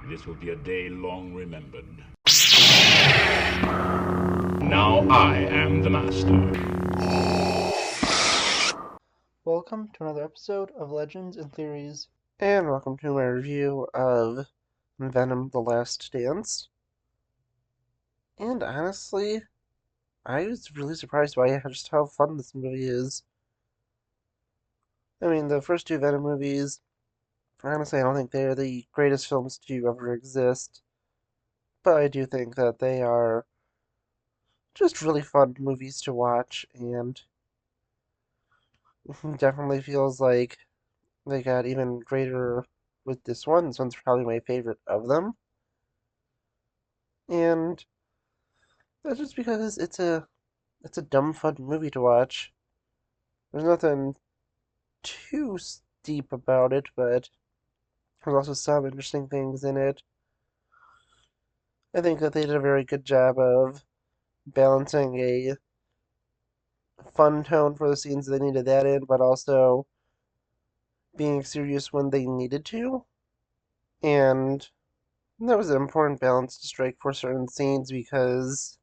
This will be a day long remembered. Now I am the master. Welcome to another episode of Legends and Theories. And welcome to my review of Venom The Last Dance. And honestly, I was really surprised by just how fun this movie is. I mean, the first two Venom movies, honestly, I don't think they're the greatest films to ever exist. But I do think that they are just really fun movies to watch, and definitely feels like they got even greater with this one. This one's probably my favorite of them. And that's just because it's a dumb fun movie to watch. There's nothing too deep about it, but there's also some interesting things in it. I think that they did a very good job of balancing a fun tone for the scenes they needed that in, but also being serious when they needed to. And that was an important balance to strike for certain scenes because,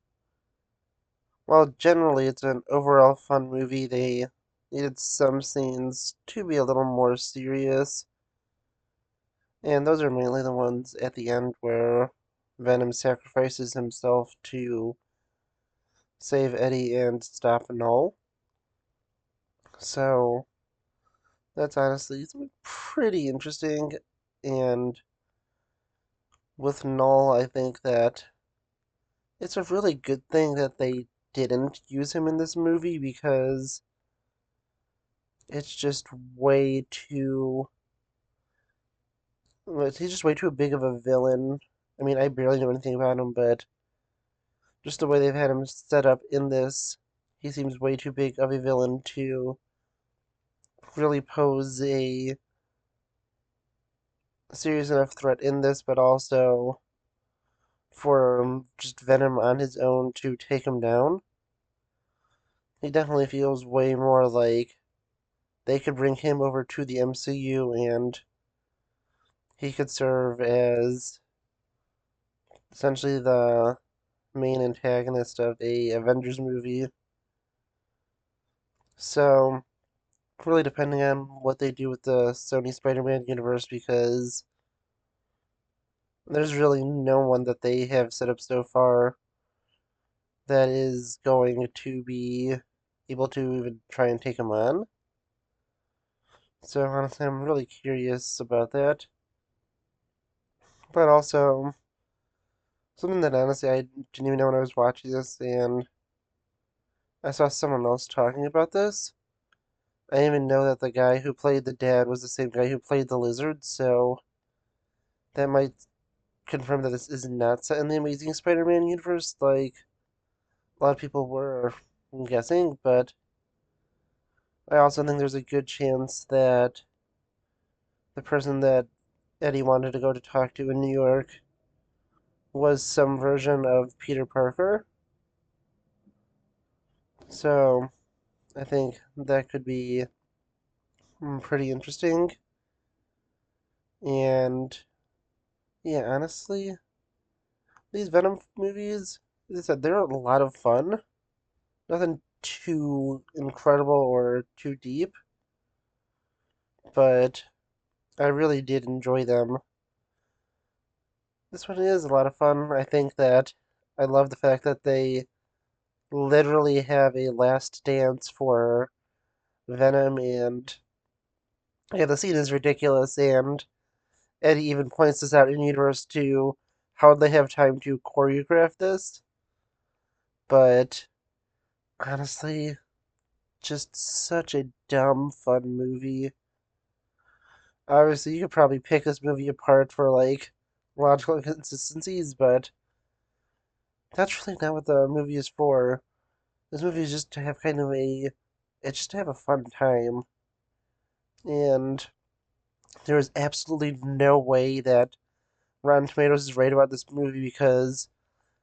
while generally it's an overall fun movie, they needed some scenes to be a little more serious. And those are mainly the ones at the end where Venom sacrifices himself to save Eddie and stop Knull. So that's honestly pretty interesting. And with Knull, I think that it's a really good thing that they didn't use him in this movie because it's just way too. He's just way too big of a villain. I mean, I barely know anything about him, but just the way they've had him set up in this, he seems way too big of a villain to really pose a serious enough threat in this, but also for just Venom on his own to take him down. He definitely feels way more like they could bring him over to the MCU and he could serve as essentially the main antagonist of a Avengers movie. So, really depending on what they do with the Sony Spider-Man universe, because there's really no one that they have set up so far that is going to be able to even try and take him on. So honestly, I'm really curious about that. But also, something that honestly I didn't even know when I was watching this, and I saw someone else talking about this. I didn't even know that the guy who played the dad was the same guy who played the lizard, so that might confirm that this is not set in the Amazing Spider-Man universe, like a lot of people were guessing, but I also think there's a good chance that the person that Eddie wanted to go to talk to in New York was some version of Peter Parker. So I think that could be pretty interesting. And yeah, honestly, these Venom movies, as I said, they're a lot of fun. Nothing too incredible or too deep, but I really did enjoy them. This one is a lot of fun. I think that I love the fact that they literally have a last dance for Venom, and yeah, the scene is ridiculous, and Eddie even points this out in universe to how they have time to choreograph this. But honestly, just such a dumb fun movie. Obviously, you could probably pick this movie apart for like logical inconsistencies, but that's really not what the movie is for. This movie is just to have kind of it's just to have a fun time. And there is absolutely no way that Rotten Tomatoes is right about this movie because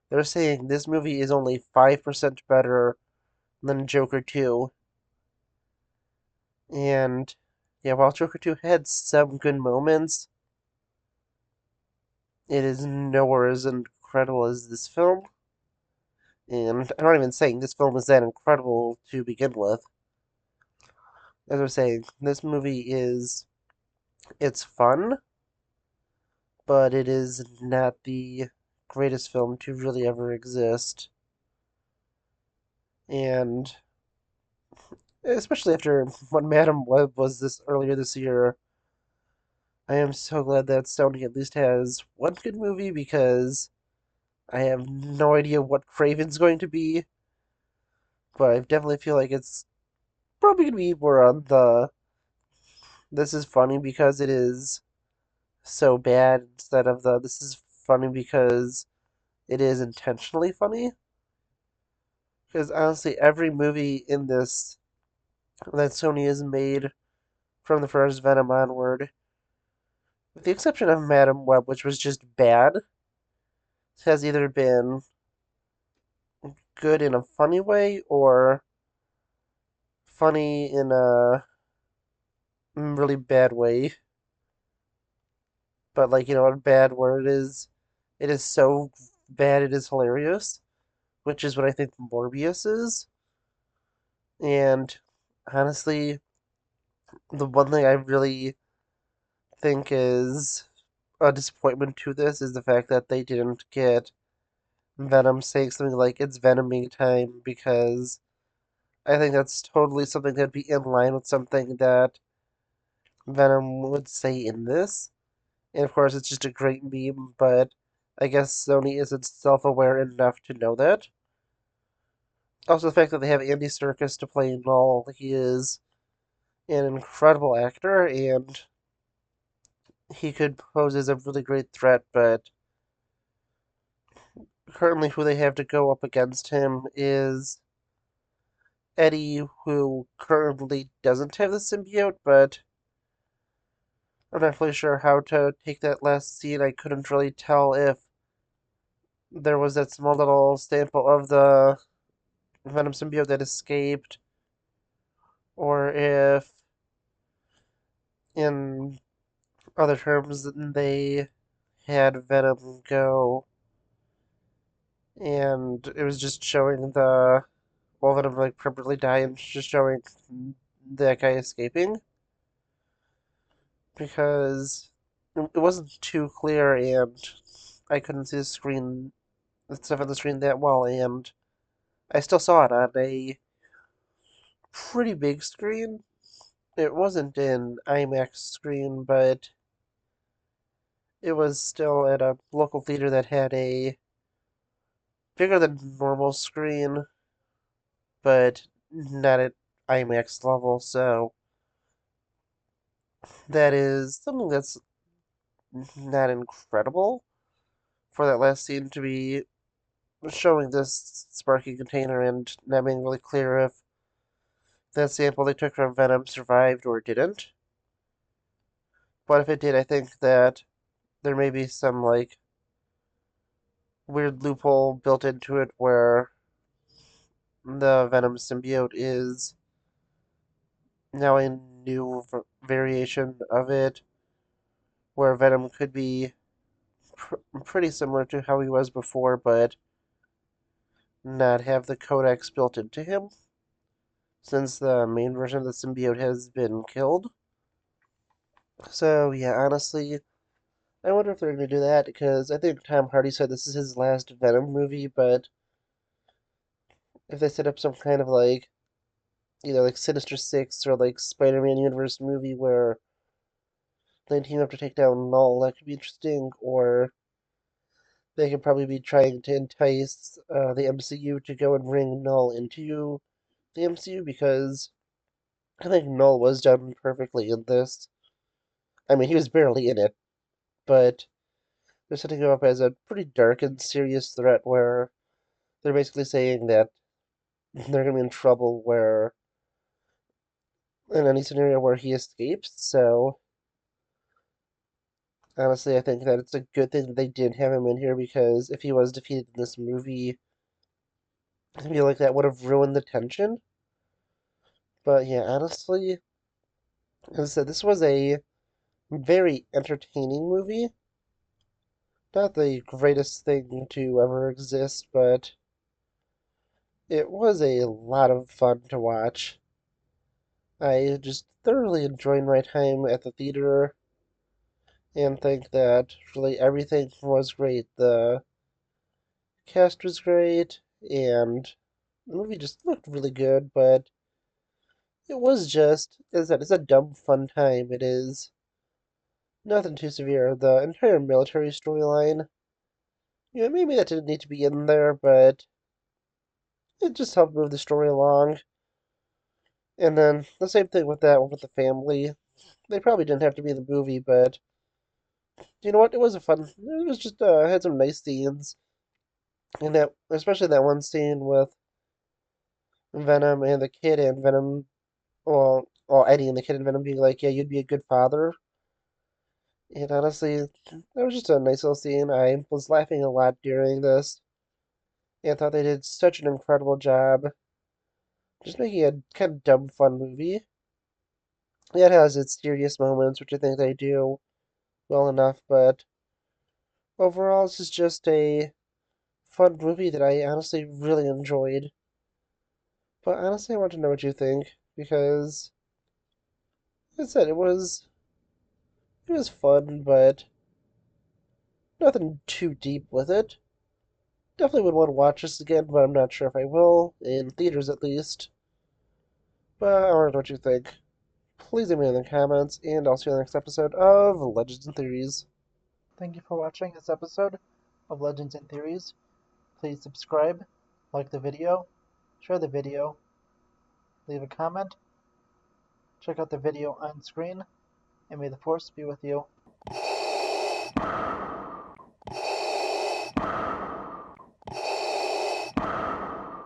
they're saying this movie is only 5% better than Joker 2. And yeah, while Joker 2 had some good moments, it is nowhere as incredible as this film. And I'm not even saying this film is that incredible to begin with. As I was saying, this movie it's fun, but it is not the greatest film to really ever exist. And especially after what Madam Web was this earlier this year, I am so glad that Sony at least has one good movie because I have no idea what Craven's going to be, but I definitely feel like it's probably going to be more on the this is funny because it is so bad instead of the this is funny because it is intentionally funny. Because honestly, every movie in this that Sony has made from the first Venom onward, with the exception of Madam Web, which was just bad, has either been good in a funny way or funny in a really bad way. But like, a bad where it is so bad it is hilarious, which is what I think Morbius is. And honestly, the one thing I really think is a disappointment to this is the fact that they didn't get Venom saying something like it's Venoming time because I think that's totally something that'd be in line with something that Venom would say in this. And of course, it's just a great meme, but I guess Sony isn't self aware enough to know that. Also, the fact that they have Andy Serkis to play Knull, he is an incredible actor, and he could pose as a really great threat, but currently who they have to go up against him is Eddie, who currently doesn't have the symbiote, but I'm not really sure how to take that last scene. I couldn't really tell if there was that small little sample of the Venom symbiote that escaped, or if, in other terms, they had Venom go, and it was just showing the Venom like permanently die and just showing that guy escaping because it wasn't too clear and I couldn't see the stuff on the screen that well, and I still saw it on a pretty big screen. It wasn't an IMAX screen, but it was still at a local theater that had a bigger than normal screen, but not at IMAX level. So that is something that's not incredible for that last scene to be showing this sparky container and not being really clear if that sample they took from Venom survived or didn't. But if it did, I think that there may be some like weird loophole built into it where the Venom symbiote is now a new variation of it, where Venom could be pretty similar to how he was before, but not have the codex built into him, since the main version of the symbiote has been killed. So, yeah, honestly, I wonder if they're going to do that, because I think Tom Hardy said this is his last Venom movie, but if they set up some kind of like, like Sinister Six or like Spider-Man Universe movie where they team up to take down Knull, that could be interesting, or they could probably be trying to entice the MCU to go and bring Knull into the MCU because I think Knull was done perfectly in this. I mean, he was barely in it, but they're setting him up as a pretty dark and serious threat where they're basically saying that they're going to be in trouble where in any scenario where he escapes. So honestly, I think that it's a good thing that they did have him in here because if he was defeated in this movie, I feel like that would have ruined the tension. But yeah, honestly, as I said, this was a very entertaining movie. not the greatest thing to ever exist, but it was a lot of fun to watch. I just thoroughly enjoyed my time at the theater and think that really everything was great. The cast was great, and the movie just looked really good, but it was just, as I said, it's a dumb fun time. It is nothing too severe. The entire military storyline, maybe that didn't need to be in there, but it just helped move the story along. And then the same thing with that one with the family. They probably didn't have to be in the movie, but you know what? It was a fun. It was just had some nice scenes, and that especially that one scene with Venom and the kid and Venom. Well, Eddie and the kid and Venom being like, "Yeah, you'd be a good father." And honestly, that was just a nice little scene. I was laughing a lot during this, and thought they did such an incredible job, just making a kind of dumb fun movie. Yeah, it has its serious moments, which I think they do well enough, but overall, this is just a fun movie that I honestly really enjoyed. But honestly, I want to know what you think because, like I said, it was fun, but nothing too deep with it. Definitely would want to watch this again, but I'm not sure if I will, in theaters at least. But I want to know what you think. Please leave me in the comments, and I'll see you in the next episode of Legends and Theories. Thank you for watching this episode of Legends and Theories. Please subscribe, like the video, share the video, leave a comment, check out the video on screen, and may the Force be with you.